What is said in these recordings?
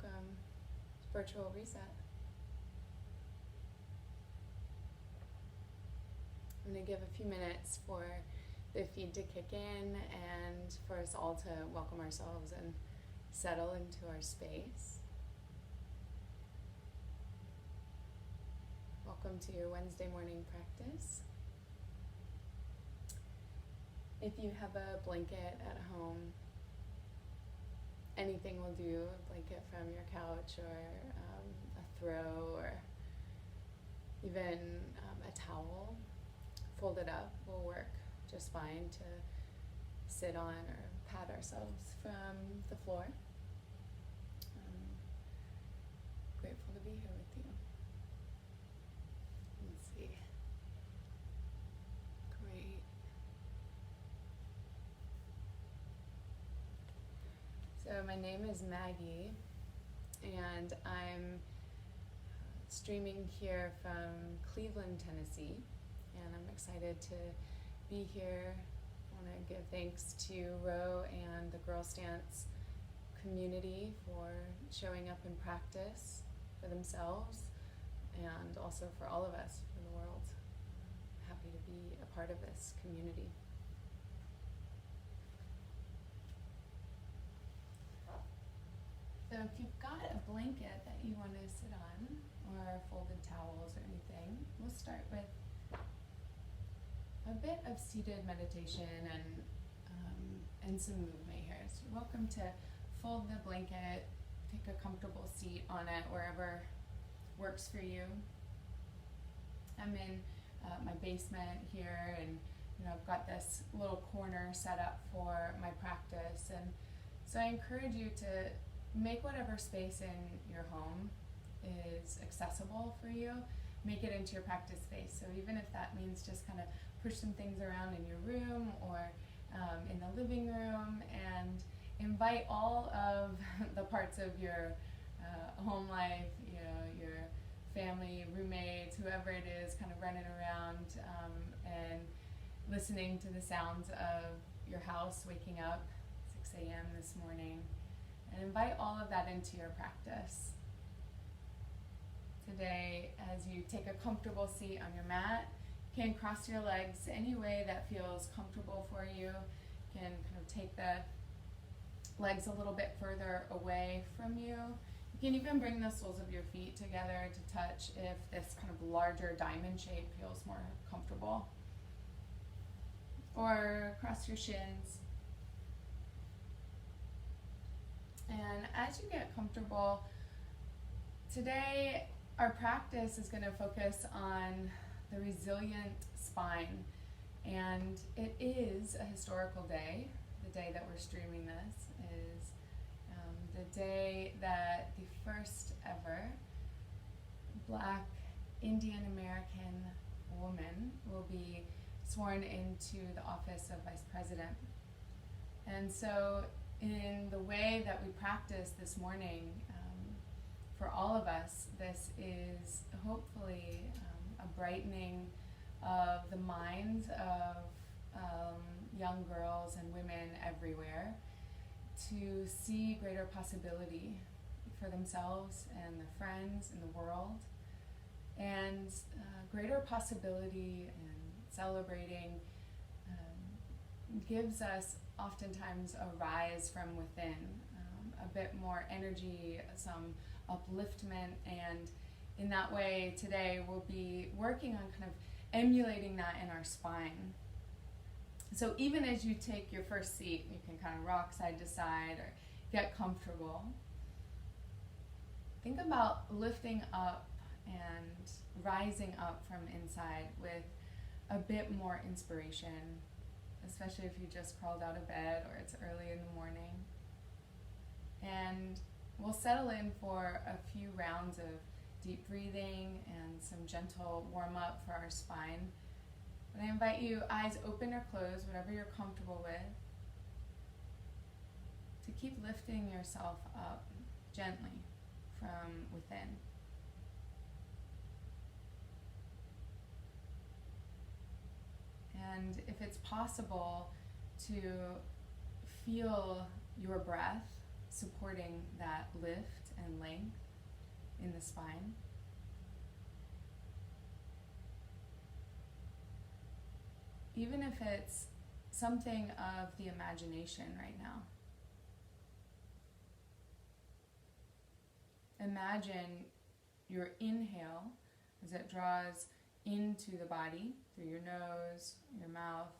welcome to Virtual Reset. I'm going to give a few minutes for the feed to kick in and for us all to welcome ourselves and settle into our space. Welcome to your Wednesday morning practice. If you have a blanket at home, anything will do, a blanket from your couch or a throw or even a towel folded up will work just fine to sit on or pat ourselves from the floor. Grateful to be here with you. Let's see. Great. So my name is Maggie, and I'm streaming here from Cleveland, Tennessee, and I'm excited to be here. I want to give thanks to Ro and the Girl Stance community for showing up in practice for themselves and also for all of us, for the world. Happy to be a part of this community. So if you've got a blanket that you want to sit on, or folded towels or anything, we'll start with a bit of seated meditation and some movement here. So you're welcome to fold the blanket, take a comfortable seat on it wherever works for you. I'm in my basement here, and I've got this little corner set up for my practice, and so I encourage you to make whatever space in your home is accessible for you. Make it into your practice space. So even if that means just kind of push some things around in your room or in the living room, and invite all of the parts of your home life, your family, roommates, whoever it is, kind of running around and listening to the sounds of your house waking up 6 a.m. this morning, and invite all of that into your practice. Today, as you take a comfortable seat on your mat, you can cross your legs any way that feels comfortable for you. You can kind of take the legs a little bit further away from you. You can even bring the soles of your feet together to touch if this kind of larger diamond shape feels more comfortable. Or cross your shins. And as you get comfortable, today our practice is going to focus on the resilient spine. And it is a historical day. The day that we're streaming this is the day that the first ever Black Indian American woman will be sworn into the office of Vice President. And so in the way that we practice this morning, for all of us, this is hopefully a brightening of the minds of young girls and women everywhere to see greater possibility for themselves and their friends in the world, and greater possibility in celebrating gives us oftentimes a rise from within, a bit more energy, some upliftment, and in that way today we'll be working on kind of emulating that in our spine. So even as you take your first seat, you can kind of rock side to side or get comfortable. Think about lifting up and rising up from inside with a bit more inspiration, especially if you just crawled out of bed or it's early in the morning. And we'll settle in for a few rounds of deep breathing and some gentle warm-up for our spine. But I invite you, eyes open or closed, whatever you're comfortable with, to keep lifting yourself up gently from within. And if it's possible, to feel your breath supporting that lift and length in the spine. Even if it's something of the imagination right now. Imagine your inhale as it draws into the body through your nose, your mouth,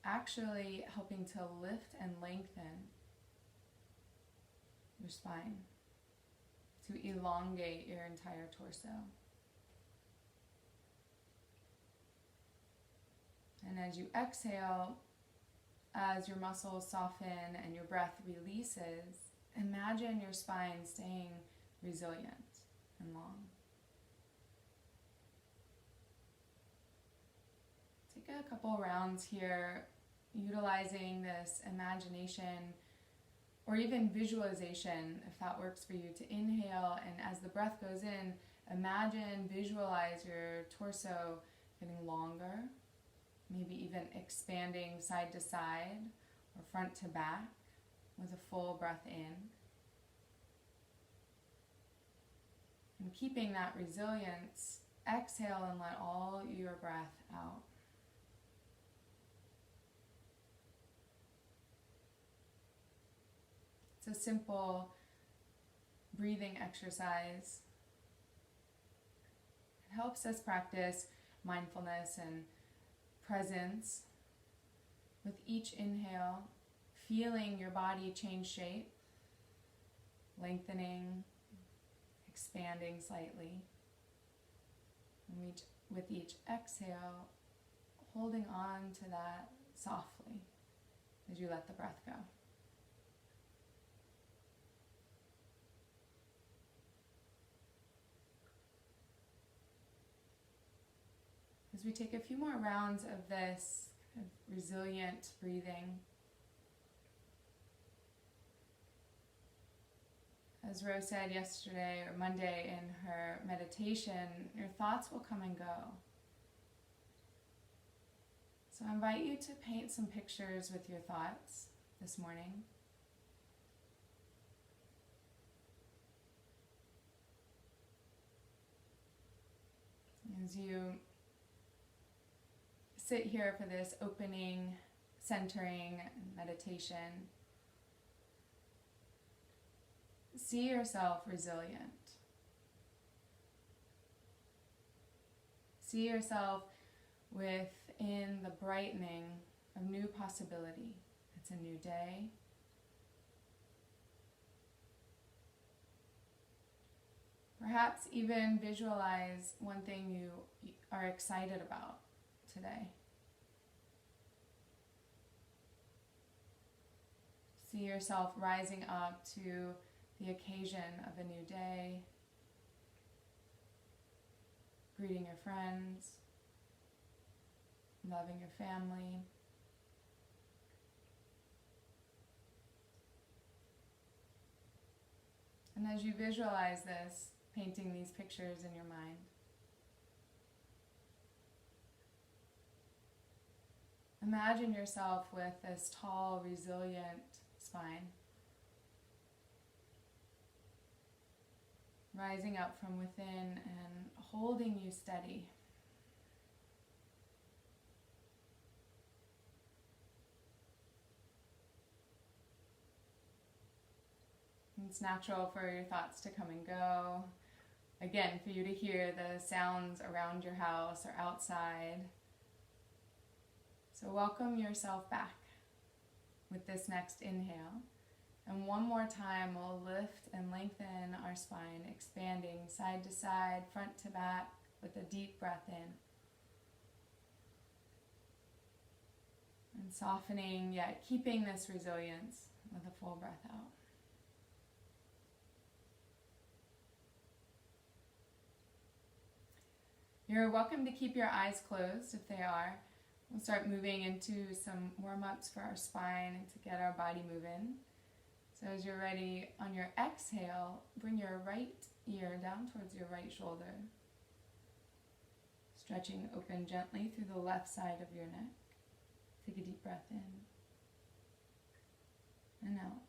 actually helping to lift and lengthen your spine, to elongate your entire torso. And as you exhale, as your muscles soften and your breath releases, imagine your spine staying resilient and long. Take a couple rounds here, utilizing this imagination or even visualization, if that works for you, to inhale, and as the breath goes in, imagine, visualize your torso getting longer, maybe even expanding side to side or front to back with a full breath in. And keeping that resilience, exhale and let all your breath out. It's a simple breathing exercise. It helps us practice mindfulness and presence with each inhale, feeling your body change shape, lengthening, expanding slightly. And with each exhale, holding on to that softly as you let the breath go. As we take a few more rounds of this kind of resilient breathing, as Rose said yesterday or Monday in her meditation, your thoughts will come and go. So I invite you to paint some pictures with your thoughts this morning. As you sit here for this opening, centering meditation, see yourself resilient. See yourself within the brightening of new possibility. It's a new day. Perhaps even visualize one thing you are excited about today. See yourself rising up to the occasion of a new day, greeting your friends, loving your family. And as you visualize this, painting these pictures in your mind, imagine yourself with this tall, resilient spine, rising up from within and holding you steady. It's natural for your thoughts to come and go. Again, for you to hear the sounds around your house or outside. So welcome yourself back with this next inhale. And one more time, we'll lift and lengthen our spine, expanding side to side, front to back, with a deep breath in. And softening, yet keeping this resilience with a full breath out. You're welcome to keep your eyes closed if they are. We'll start moving into some warm-ups for our spine and to get our body moving. So as you're ready, on your exhale, bring your right ear down towards your right shoulder. Stretching open gently through the left side of your neck. Take a deep breath in and out.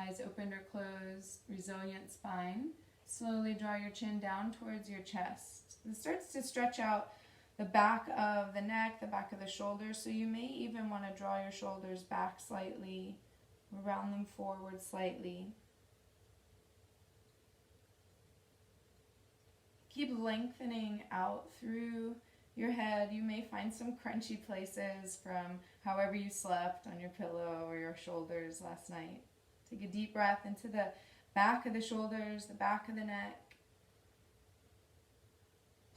eyes opened or closed, resilient spine. Slowly draw your chin down towards your chest. This starts to stretch out the back of the neck, the back of the shoulders, so you may even want to draw your shoulders back slightly, or round them forward slightly. Keep lengthening out through your head. You may find some crunchy places from however you slept on your pillow or your shoulders last night. Take a deep breath into the back of the shoulders, the back of the neck.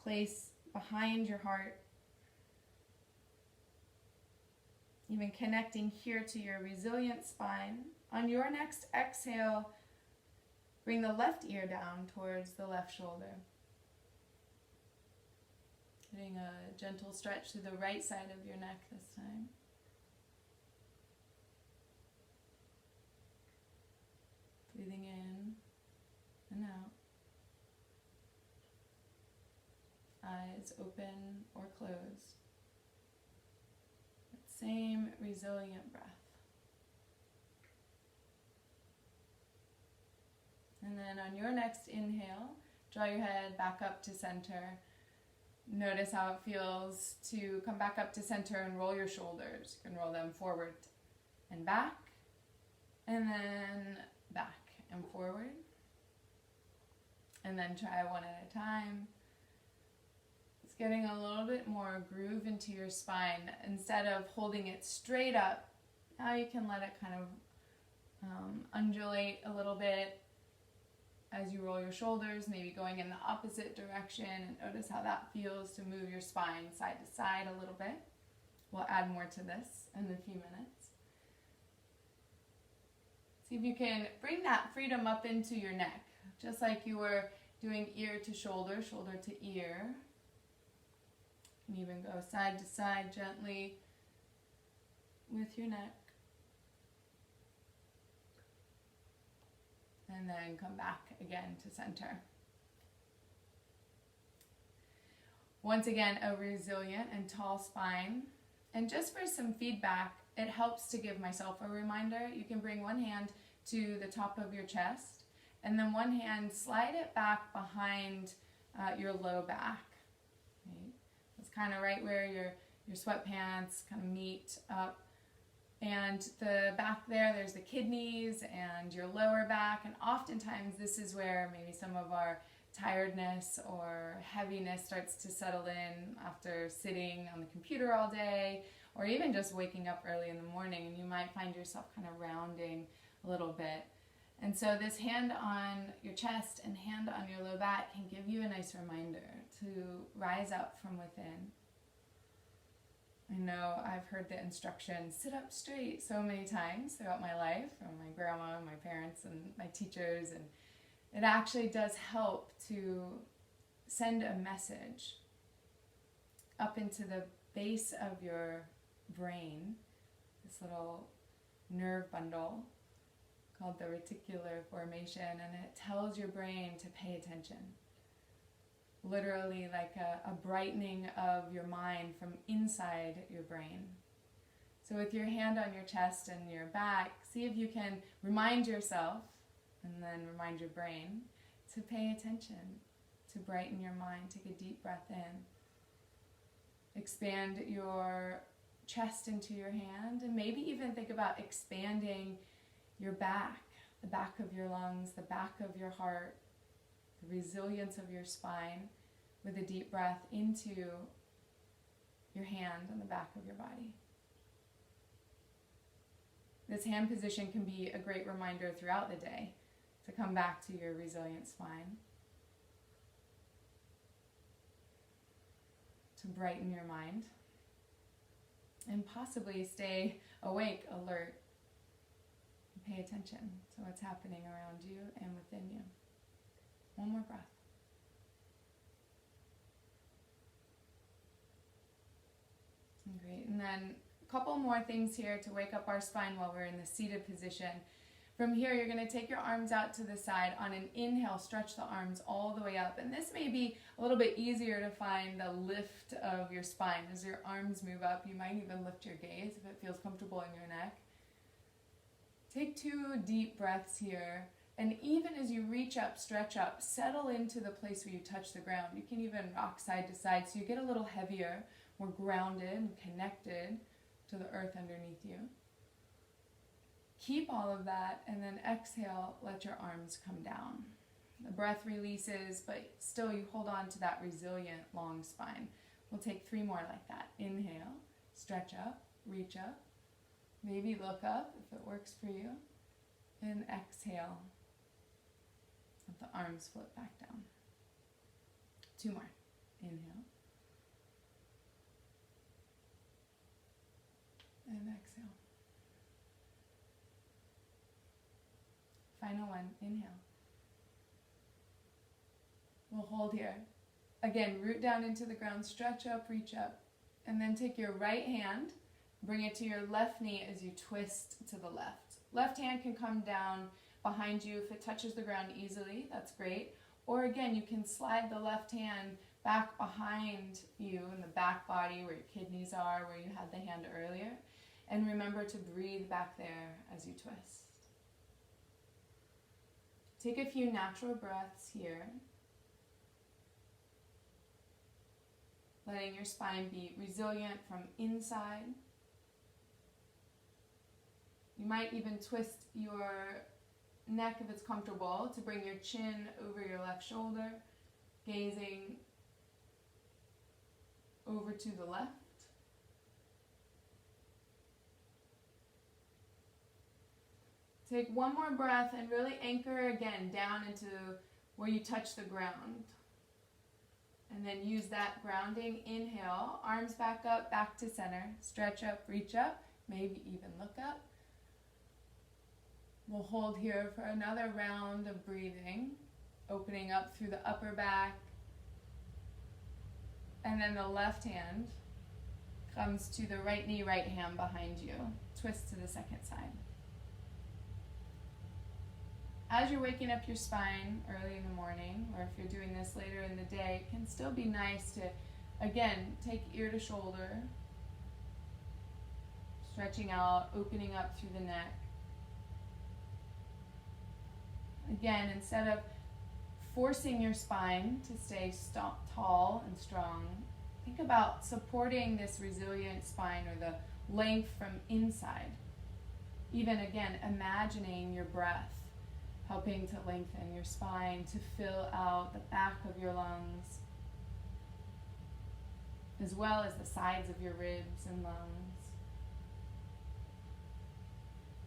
Place behind your heart. Even connecting here to your resilient spine. On your next exhale, bring the left ear down towards the left shoulder. Getting a gentle stretch to the right side of your neck this time. Breathing in and out. Eyes open or closed. That same resilient breath. And then on your next inhale, draw your head back up to center. Notice how it feels to come back up to center and roll your shoulders. You can roll them forward and back, and then back and forward. And then try one at a time. It's getting a little bit more groove into your spine. Instead of holding it straight up, now you can let it kind of undulate a little bit as you roll your shoulders, maybe going in the opposite direction, and notice how that feels to move your spine side to side a little bit. We'll add more to this in a few minutes. See if you can bring that freedom up into your neck, just like you were doing ear to shoulder, shoulder to ear. You can even go side to side gently with your neck. And then come back again to center. Once again, a resilient and tall spine. And just for some feedback, it helps to give myself a reminder. You can bring one hand to the top of your chest, and then one hand, slide it back behind your low back. Right? It's kind of right where your sweatpants kind of meet up. And the back there's the kidneys and your lower back, and oftentimes this is where maybe some of our tiredness or heaviness starts to settle in after sitting on the computer all day, or even just waking up early in the morning, and you might find yourself kind of rounding a little bit. And so this hand on your chest and hand on your low back can give you a nice reminder to rise up from within. I know I've heard the instruction, sit up straight, so many times throughout my life from my grandma, my parents, and my teachers, and it actually does help to send a message up into the base of your brain, this little nerve bundle called the reticular formation, and it tells your brain to pay attention. Literally like a brightening of your mind from inside your brain. So with your hand on your chest and your back, see if you can remind yourself, and then remind your brain, to pay attention, to brighten your mind. Take a deep breath in. Expand your chest into your hand, and maybe even think about expanding your back, the back of your lungs, the back of your heart, the resilience of your spine, with a deep breath into your hand on the back of your body. This hand position can be a great reminder throughout the day to come back to your resilient spine, to brighten your mind, and possibly stay awake, alert, and pay attention to what's happening around you and within you. One more breath. Great. And then a couple more things here to wake up our spine while we're in the seated position. From here, you're going to take your arms out to the side. On an inhale, stretch the arms all the way up. And this may be a little bit easier to find the lift of your spine. As your arms move up, you might even lift your gaze if it feels comfortable in your neck. Take 2 deep breaths here. And even as you reach up, stretch up, settle into the place where you touch the ground. You can even rock side to side so you get a little heavier, more grounded and connected to the earth underneath you. Keep all of that, and then exhale, let your arms come down. The breath releases, but still you hold on to that resilient long spine. We'll take 3 more like that. Inhale, stretch up, reach up, maybe look up if it works for you, and exhale. Let the arms float back down. 2 more. Inhale. And exhale. Final one. Inhale. We'll hold here. Again, root down into the ground, stretch up, reach up. And then take your right hand, bring it to your left knee as you twist to the left. Left hand can come down behind you. If it touches the ground easily, that's great. Or again, you can slide the left hand back behind you in the back body where your kidneys are, where you had the hand earlier. And remember to breathe back there as you twist. Take a few natural breaths here. Letting your spine be resilient from inside. You might even twist your neck if it's comfortable to bring your chin over your left shoulder, gazing over to the left. Take one more breath and really anchor again down into where you touch the ground. And then use that grounding. Inhale, arms back up, back to center. Stretch up, reach up, maybe even look up. We'll hold here for another round of breathing, opening up through the upper back. And then the left hand comes to the right knee, right hand behind you. Twist to the second side. As you're waking up your spine early in the morning, or if you're doing this later in the day, it can still be nice to, again, take ear to shoulder, stretching out, opening up through the neck. Again, instead of forcing your spine to stay tall and strong, think about supporting this resilient spine or the length from inside. Even again, imagining your breath helping to lengthen your spine, to fill out the back of your lungs, as well as the sides of your ribs and lungs.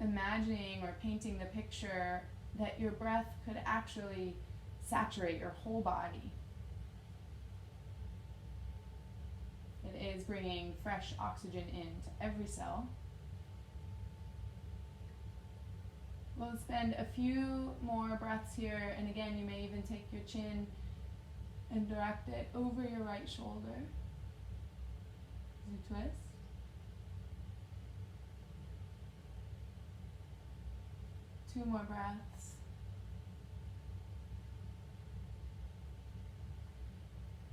Imagining or painting the picture that your breath could actually saturate your whole body. It is bringing fresh oxygen into every cell. We'll spend a few more breaths here, and again, you may even take your chin and direct it over your right shoulder as you twist. Two more breaths.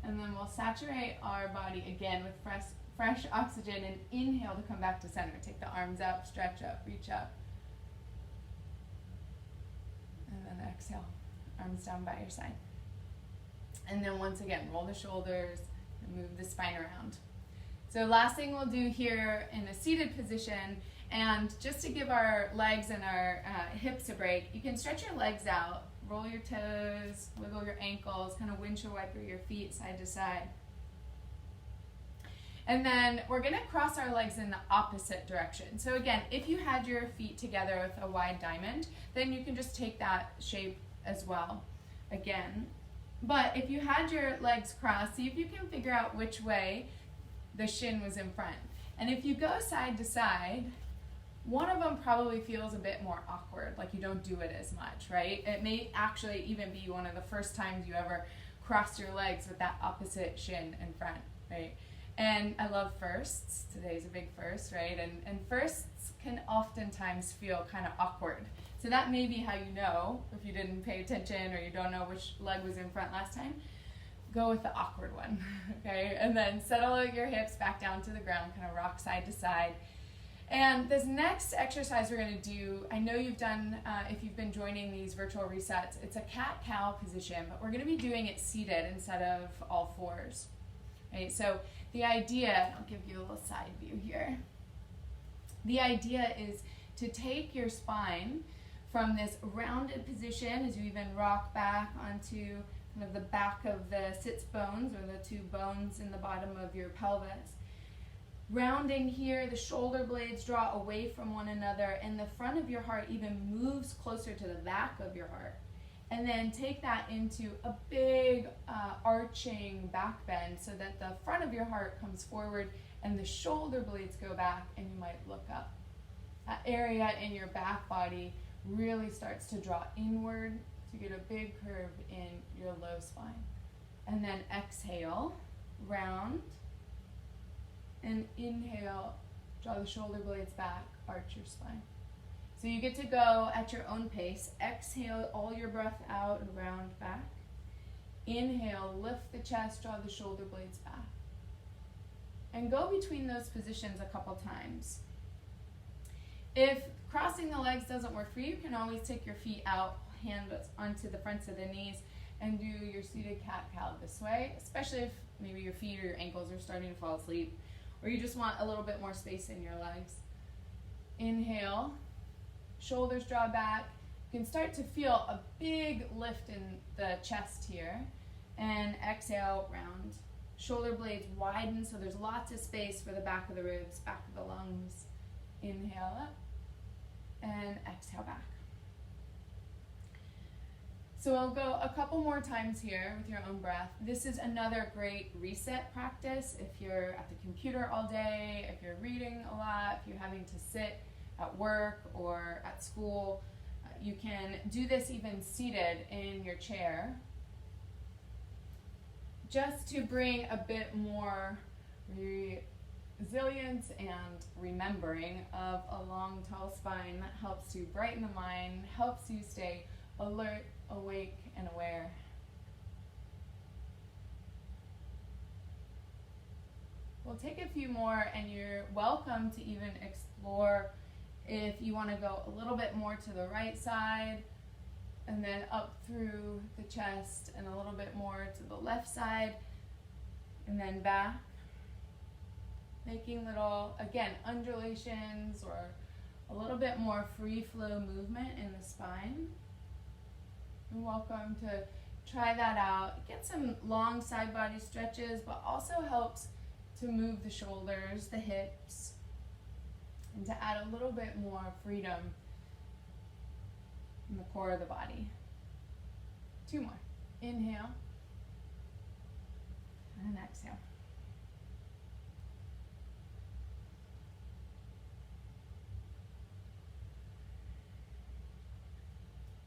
And then we'll saturate our body again with fresh oxygen, and inhale to come back to center. Take the arms up, stretch up, reach up. And then exhale, arms down by your side. And then once again, roll the shoulders and move the spine around. So last thing we'll do here in a seated position, and just to give our legs and our hips a break, you can stretch your legs out, roll your toes, wiggle your ankles, kind of windshield wiper your feet side to side. And then we're gonna cross our legs in the opposite direction. So again, if you had your feet together with a wide diamond, then you can just take that shape as well, again. But if you had your legs crossed, see if you can figure out which way the shin was in front. And if you go side to side, one of them probably feels a bit more awkward, like you don't do it as much, right? It may actually even be one of the first times you ever cross your legs with that opposite shin in front, right? And I love firsts. Today's a big first, right? And firsts can oftentimes feel kind of awkward. So that may be how you know, if you didn't pay attention or you don't know which leg was in front last time, go with the awkward one, okay? And then settle your hips back down to the ground, kind of rock side to side. And this next exercise we're going to do, I know you've done, if you've been joining these virtual resets, it's a cat-cow position, but we're going to be doing it seated instead of all fours. Right? So the idea, I'll give you a little side view here. The idea is to take your spine from this rounded position as you even rock back onto kind of the back of the sits bones, or the two bones in the bottom of your pelvis. Rounding here, the shoulder blades draw away from one another, and the front of your heart even moves closer to the back of your heart. And then take that into a big arching back bend so that the front of your heart comes forward and the shoulder blades go back, and you might look up. That area in your back body really starts to draw inward to get a big curve in your low spine. And then exhale, round. And inhale, draw the shoulder blades back, arch your spine. So you get to go at your own pace. Exhale all your breath out and round back. Inhale, lift the chest, draw the shoulder blades back. And go between those positions a couple times. If crossing the legs doesn't work for you, you can always take your feet out, hands onto the fronts of the knees, and do your seated cat-cow this way, especially if maybe your feet or your ankles are starting to fall asleep, or you just want a little bit more space in your legs. Inhale, shoulders draw back. You can start to feel a big lift in the chest here. And exhale, round. Shoulder blades widen, so there's lots of space for the back of the ribs, back of the lungs. Inhale up, and exhale back. So we'll go a couple more times here with your own breath. This is another great reset practice if you're at the computer all day, if you're reading a lot, if you're having to sit at work or at school. You can do this even seated in your chair, just to bring a bit more resilience and remembering of a long, tall spine. That helps to brighten the mind, helps you stay alert, awake, and aware. We'll take a few more, and you're welcome to even explore if you want to go a little bit more to the right side, and then up through the chest, and a little bit more to the left side, and then back. Making little, again, undulations or a little bit more free flow movement in the spine. You're welcome to try that out. Get some long side body stretches, but also helps to move the shoulders, the hips, and to add a little bit more freedom in the core of the body. Two more. Inhale and exhale.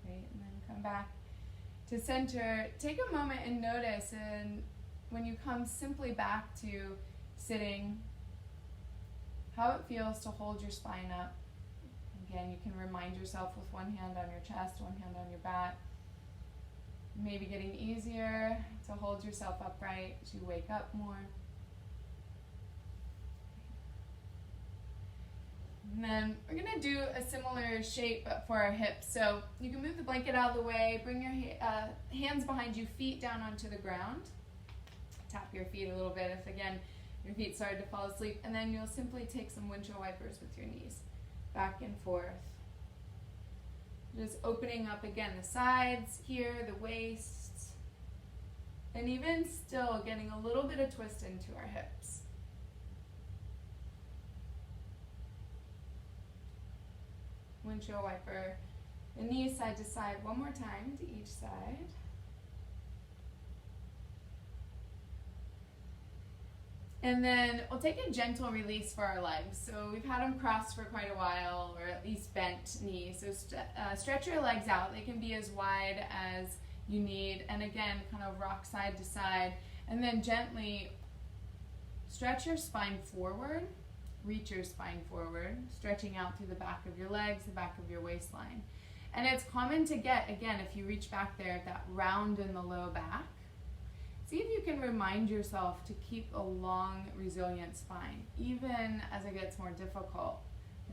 Great, and then come back to center. Take a moment and notice, and when you come simply back to sitting, how it feels to hold your spine up. Again, you can remind yourself with one hand on your chest, one hand on your back. Maybe getting easier to hold yourself upright as you wake up more. And then we're going to do a similar shape for our hips. So you can move the blanket out of the way, bring your hands behind you, feet down onto the ground. Tap your feet a little bit if, again, your feet started to fall asleep. And then you'll simply take some windshield wipers with your knees, back and forth. Just opening up again the sides here, the waist, and even still getting a little bit of twist into our hips. Windshield wiper, the knees side to side, one more time to each side. And then we'll take a gentle release for our legs. So we've had them crossed for quite a while, or at least bent knees. So stretch your legs out. They can be as wide as you need. And again, kind of rock side to side. And then gently stretch your spine forward. Reach your spine forward, stretching out through the back of your legs, the back of your waistline. And it's common to get, again, if you reach back there, that round in the low back. See if you can remind yourself to keep a long, resilient spine, even as it gets more difficult.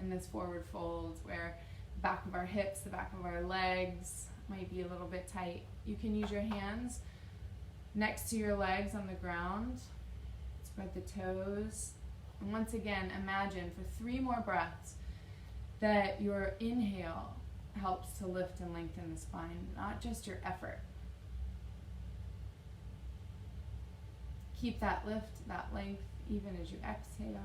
in this forward fold where the back of our hips, the back of our legs might be a little bit tight. You can use your hands next to your legs on the ground. Spread the toes. And once again, imagine for 3 more breaths that your inhale helps to lift and lengthen the spine, not just your effort. Keep that lift, that length, even as you exhale.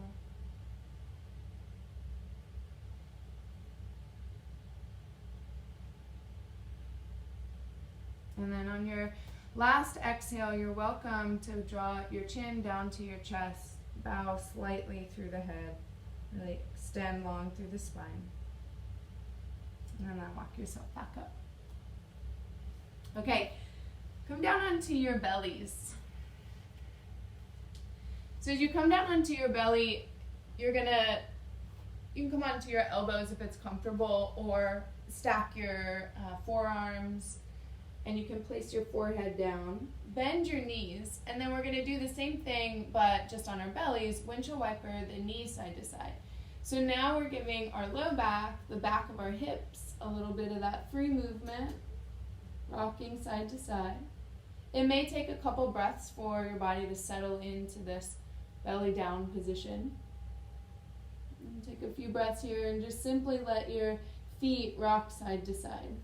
And then on your last exhale, you're welcome to draw your chin down to your chest, bow slightly through the head, really extend long through the spine. And then walk yourself back up. Okay, come down onto your bellies. So as you come down onto your belly, you can come onto your elbows if it's comfortable, or stack your forearms, and you can place your forehead down. Bend your knees, and then we're going to do the same thing, but just on our bellies. Windshield wiper the knees side to side. So now we're giving our low back, the back of our hips, a little bit of that free movement, rocking side to side. It may take a couple breaths for your body to settle into this belly down position. And take a few breaths here and just simply let your feet rock side to side.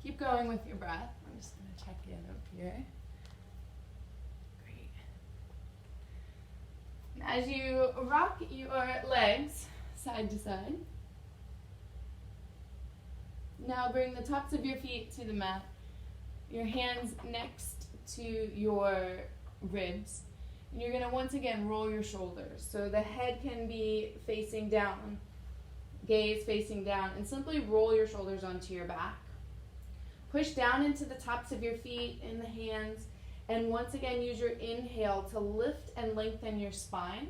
Keep going with your breath. I'm just going to check in up here. Great. As you rock your legs side to side, now bring the tops of your feet to the mat, your hands next to your ribs, and you're going to once again roll your shoulders. So the head can be facing down, gaze facing down, and simply roll your shoulders onto your back. Push down into the tops of your feet and the hands, and once again use your inhale to lift and lengthen your spine.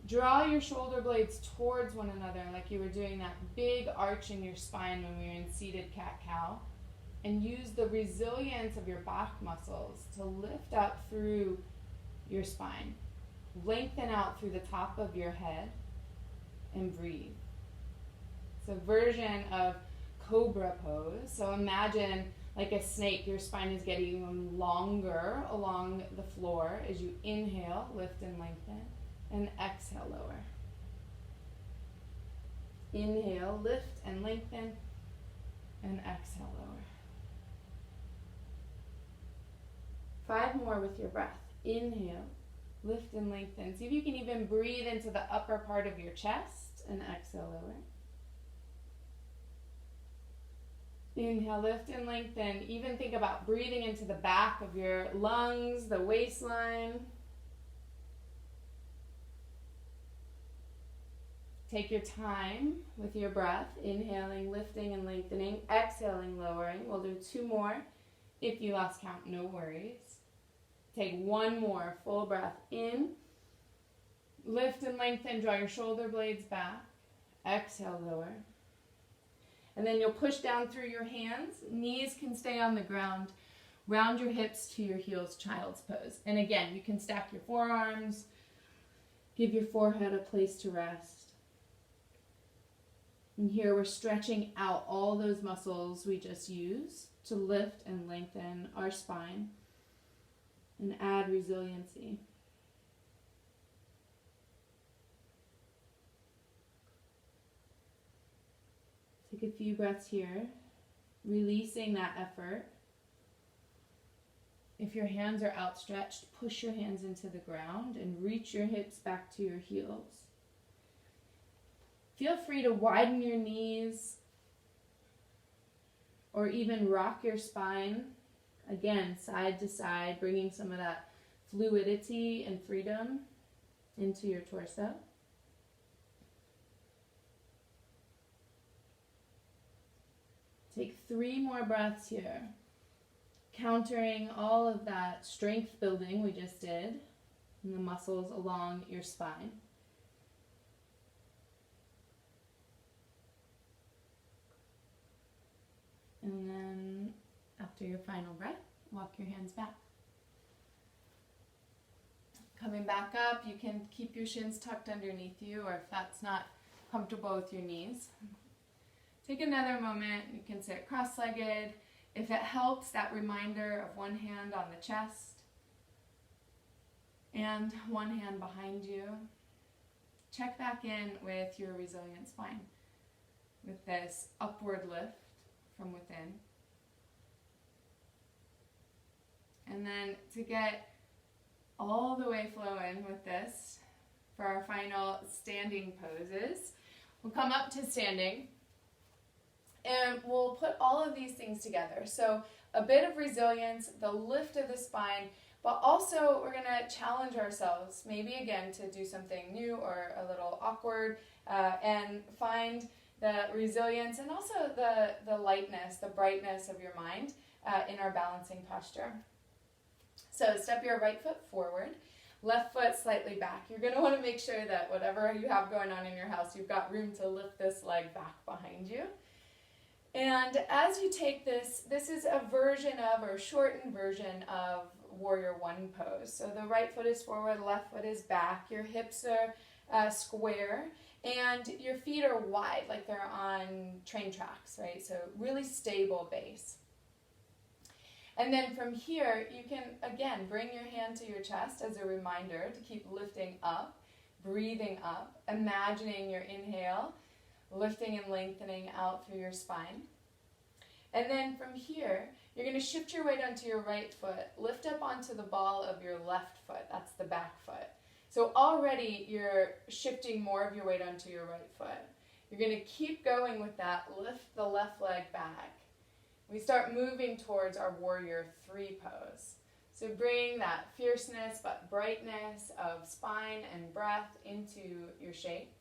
Draw your shoulder blades towards one another like you were doing that big arch in your spine when we were in seated cat-cow. And use the resilience of your back muscles to lift up through your spine. Lengthen out through the top of your head and breathe. It's a version of cobra pose. So imagine like a snake, your spine is getting even longer along the floor as you inhale, lift and lengthen, and exhale, lower. Inhale, lift and lengthen, and exhale, lower. 5 more with your breath. Inhale, lift and lengthen. See if you can even breathe into the upper part of your chest, and exhale, lower. Inhale, lift and lengthen. Even think about breathing into the back of your lungs, the waistline. Take your time with your breath, inhaling, lifting and lengthening, exhaling, lowering. We'll do 2 more. If you lost count, no worries. Take 1 more full breath in. Lift and lengthen, draw your shoulder blades back. Exhale, lower. And then you'll push down through your hands. Knees can stay on the ground. Round your hips to your heels, child's pose. And again, you can stack your forearms. Give your forehead a place to rest. And here we're stretching out all those muscles we just used to lift and lengthen our spine and add resiliency. Take a few breaths here, releasing that effort. If your hands are outstretched, push your hands into the ground and reach your hips back to your heels. Feel free to widen your knees or even rock your spine, again, side to side, bringing some of that fluidity and freedom into your torso. Take 3 more breaths here, countering all of that strength building we just did in the muscles along your spine. And then after your final breath, walk your hands back. Coming back up, you can keep your shins tucked underneath you, or if that's not comfortable with your knees. Take another moment. You can sit cross-legged. If it helps, that reminder of one hand on the chest and one hand behind you. Check back in with your resilient spine with this upward lift from within. And then to get all the way flowing with this, for our final standing poses, we'll come up to standing and we'll put all of these things together. So a bit of resilience, the lift of the spine, but also we're going to challenge ourselves, maybe again to do something new or a little awkward, and find the resilience and also the lightness, the brightness of your mind in our balancing posture. So step your right foot forward, left foot slightly back. You're going to want to make sure that whatever you have going on in your house, you've got room to lift this leg back behind you. And as you take this, this is a version of, or a shortened version of Warrior One pose. So the right foot is forward, left foot is back. Your hips are square, and your feet are wide, like they're on train tracks, right? So really stable base. And then from here, you can, again, bring your hand to your chest as a reminder to keep lifting up, breathing up, imagining your inhale, lifting and lengthening out through your spine. And then from here, you're going to shift your weight onto your right foot, lift up onto the ball of your left foot, that's the back foot. So already you're shifting more of your weight onto your right foot. You're going to keep going with that, lift the left leg back. We start moving towards our Warrior Three pose. So bring that fierceness but brightness of spine and breath into your shape.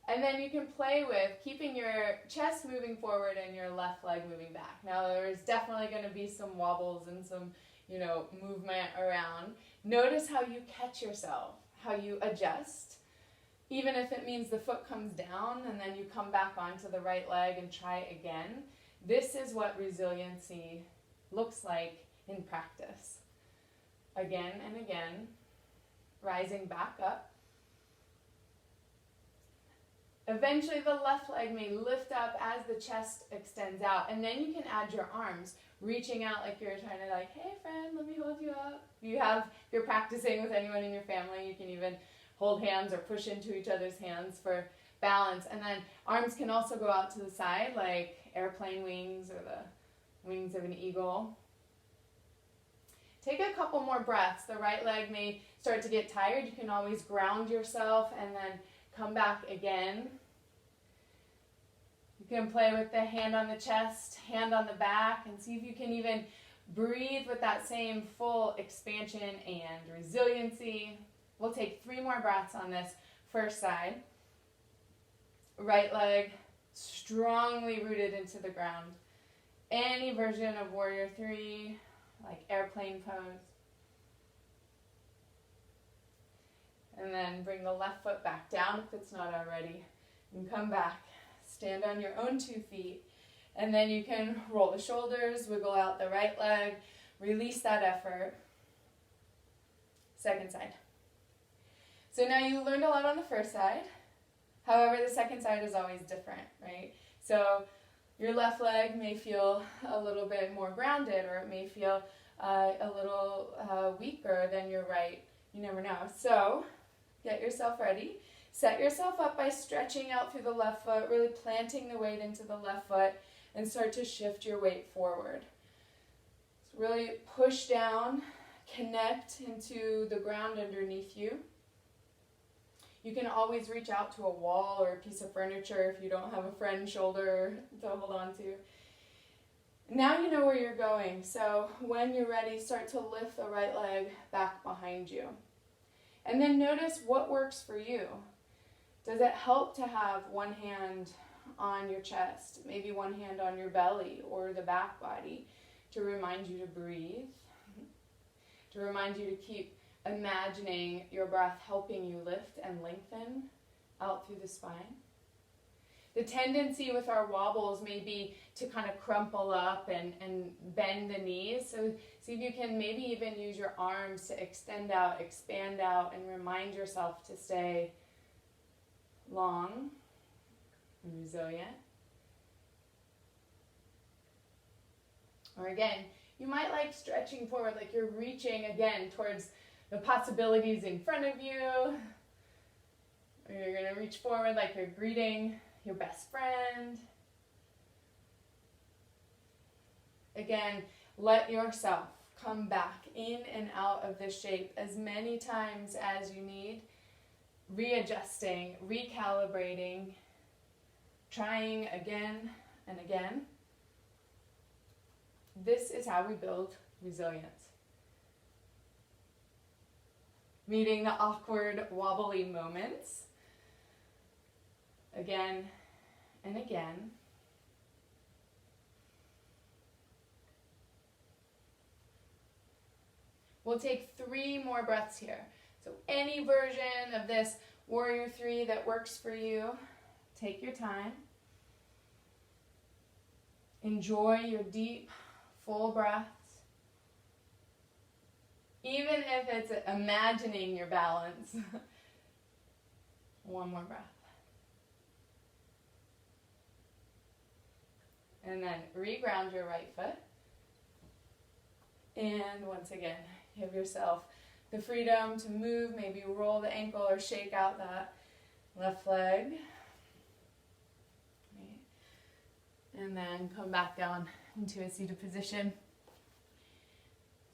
And then you can play with keeping your chest moving forward and your left leg moving back. Now there's definitely going to be some wobbles and some, movement around. Notice how you catch yourself, how you adjust. Even if it means the foot comes down and then you come back onto the right leg and try again. This is what resiliency looks like in practice. Again and again, rising back up. Eventually the left leg may lift up as the chest extends out, and then you can add your arms, reaching out like you're trying to hey friend, let me hold you up. If you're practicing with anyone in your family, you can even hold hands or push into each other's hands for balance. And then arms can also go out to the side like airplane wings or the wings of an eagle. Take a couple more breaths. The right leg may start to get tired. You can always ground yourself and then come back again. You can play with the hand on the chest, hand on the back, and see if you can even breathe with that same full expansion and resiliency. We'll take 3 more breaths on this first side. Right leg strongly rooted into the ground. Any version of Warrior Three, like airplane pose. And then bring the left foot back down if it's not already. And come back. Stand on your own 2 feet. And then you can roll the shoulders, wiggle out the right leg, release that effort. Second side. So now you learned a lot on the first side. However, the second side is always different, right? So your left leg may feel a little bit more grounded, or it may feel a little weaker than your right. You never know. So get yourself ready. Set yourself up by stretching out through the left foot, really planting the weight into the left foot, and start to shift your weight forward. So really push down, connect into the ground underneath you. You can always reach out to a wall or a piece of furniture if you don't have a friend's shoulder to hold on to. Now you know where you're going, so when you're ready, start to lift the right leg back behind you. And then notice what works for you. Does it help to have one hand on your chest, maybe one hand on your belly or the back body to remind you to breathe, to remind you to keep imagining your breath helping you lift and lengthen out through the spine? The tendency with our wobbles may be to kind of crumple up and bend the knees. So see if you can maybe even use your arms to extend out, expand out, and remind yourself to stay long and resilient. Or again, you might like stretching forward, like you're reaching again towards the possibilities in front of you. Or you're going to reach forward like you're greeting your best friend. Again, let yourself come back in and out of this shape as many times as you need, readjusting, recalibrating, trying again and again. This is how we build resilience. Meeting the awkward, wobbly moments again and again. We'll take 3 more breaths here. So any version of this Warrior 3 that works for you, take your time. Enjoy your deep, full breaths. Even if it's imagining your balance. One more breath. And then reground your right foot. And once again, give yourself the freedom to move, maybe roll the ankle or shake out that left leg. And then come back down into a seated position.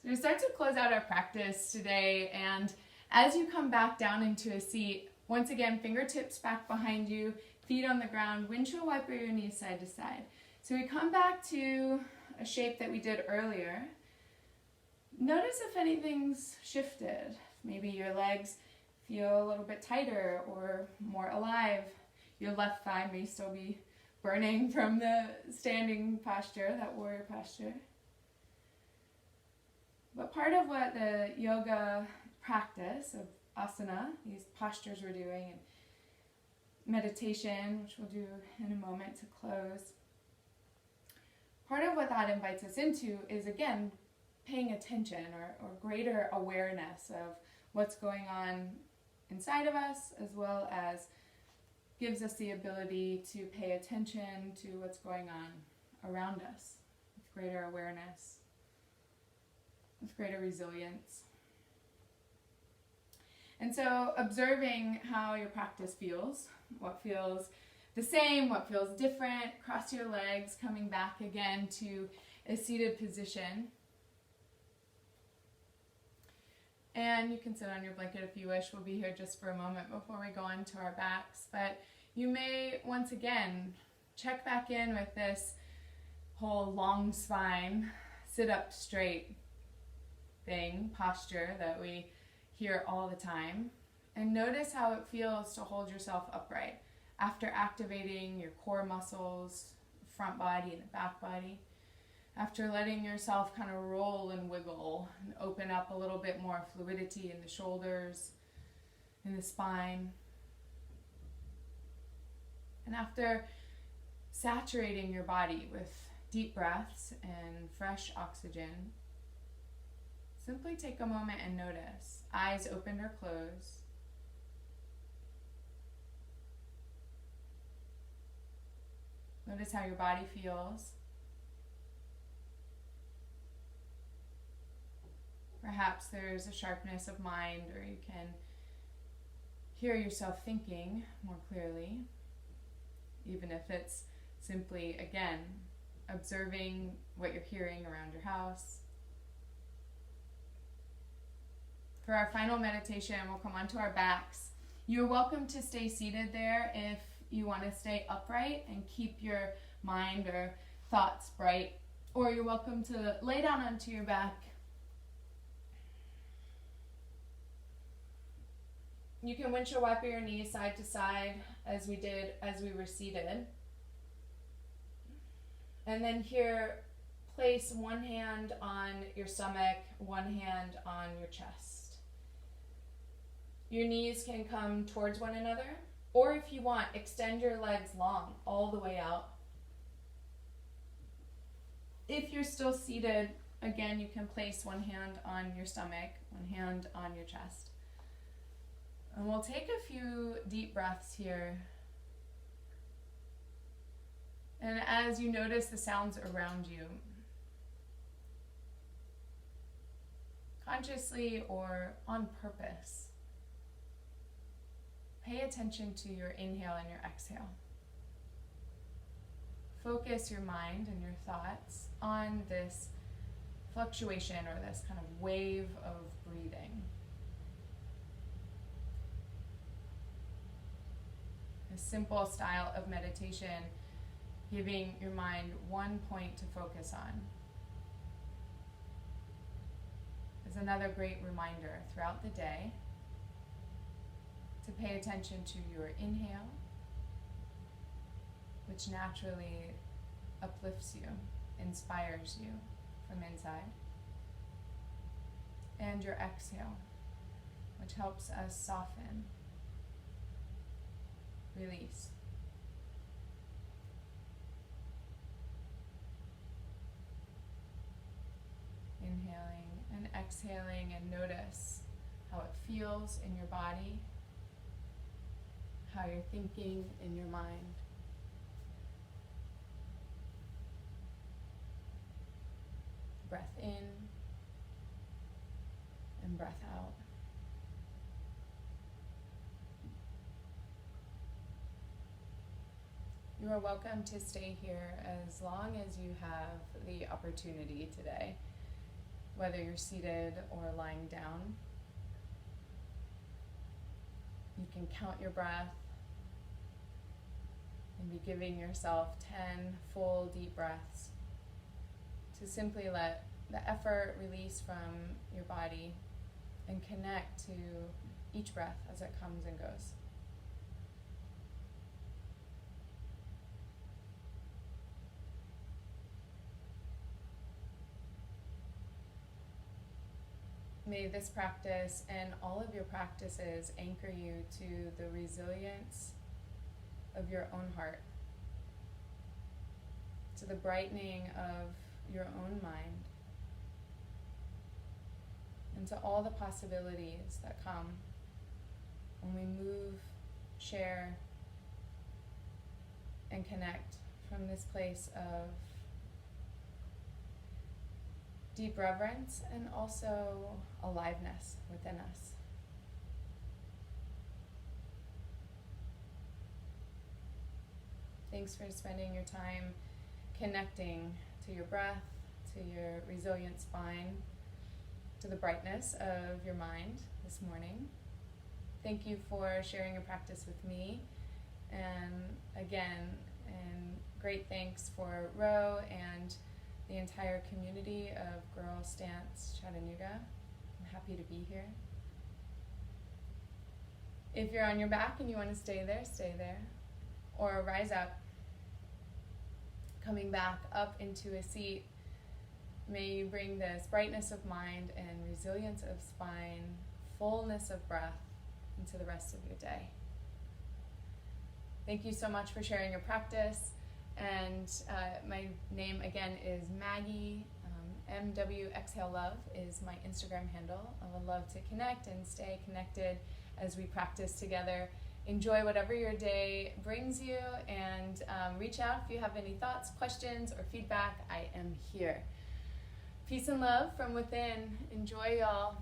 So we start to close out our practice today, and as you come back down into a seat, once again, fingertips back behind you, feet on the ground, windshield wiper your knees side to side. So we come back to a shape that we did earlier. Notice if anything's shifted. Maybe your legs feel a little bit tighter or more alive. Your left thigh may still be burning from the standing posture, that warrior posture. But part of what the yoga practice of asana, these postures we're doing, and meditation, which we'll do in a moment to close, part of what that invites us into is, again, paying attention or greater awareness of what's going on inside of us, as well as gives us the ability to pay attention to what's going on around us with greater awareness, with greater resilience. And so observing how your practice feels, what feels the same, what feels different, cross your legs, coming back again to a seated position. And you can sit on your blanket if you wish. We'll be here just for a moment before we go on to our backs. But you may, once again, check back in with this whole long spine, sit up straight thing, posture that we hear all the time. And notice how it feels to hold yourself upright after activating your core muscles, front body and the back body. After letting yourself kind of roll and wiggle and open up a little bit more fluidity in the shoulders, in the spine. And after saturating your body with deep breaths and fresh oxygen, simply take a moment and notice. Eyes opened or closed. Notice how your body feels. Perhaps there's a sharpness of mind, or you can hear yourself thinking more clearly, even if it's simply, again, observing what you're hearing around your house. For our final meditation, we'll come onto our backs. You're welcome to stay seated there if you want to stay upright and keep your mind or thoughts bright, or you're welcome to lay down onto your back. You can windshield wiper your knees side to side as we did as we were seated. And then here, place one hand on your stomach, one hand on your chest. Your knees can come towards one another, Or if you want, extend your legs long, all the way out. If you're still seated, again, you can place one hand on your stomach, one hand on your chest. And we'll take a few deep breaths here. And as you notice the sounds around you, consciously or on purpose, pay attention to your inhale and your exhale. Focus your mind and your thoughts on this fluctuation or this kind of wave of breathing. A simple style of meditation, giving your mind one point to focus on, is another great reminder throughout the day to pay attention to your inhale, which naturally uplifts you, inspires you from inside, and your exhale, which helps us soften, release. Inhaling and exhaling, and notice how it feels in your body, how you're thinking in your mind. Breath in and breath out. You are welcome to stay here as long as you have the opportunity today, whether you're seated or lying down. You can count your breath and be giving yourself 10 full deep breaths to simply let the effort release from your body and connect to each breath as it comes and goes. May this practice and all of your practices anchor you to the resilience of your own heart, to the brightening of your own mind, and to all the possibilities that come when we move, share, and connect from this place of deep reverence and also aliveness within us. Thanks for spending your time connecting to your breath, to your resilient spine, to the brightness of your mind this morning. Thank you for sharing your practice with me. And again, and great thanks for Ro and the entire community of Girl Stance Chattanooga. I'm happy to be here. If you're on your back and you want to stay there. Or rise up, coming back up into a seat. May you bring this brightness of mind and resilience of spine, fullness of breath into the rest of your day. Thank you so much for sharing your practice. And my name again is Maggie. MW Exhale Love is my Instagram handle. I would love to connect and stay connected as we practice together. Enjoy whatever your day brings you, and reach out if you have any thoughts, questions, or feedback. I am here. Peace and love from within. Enjoy, y'all.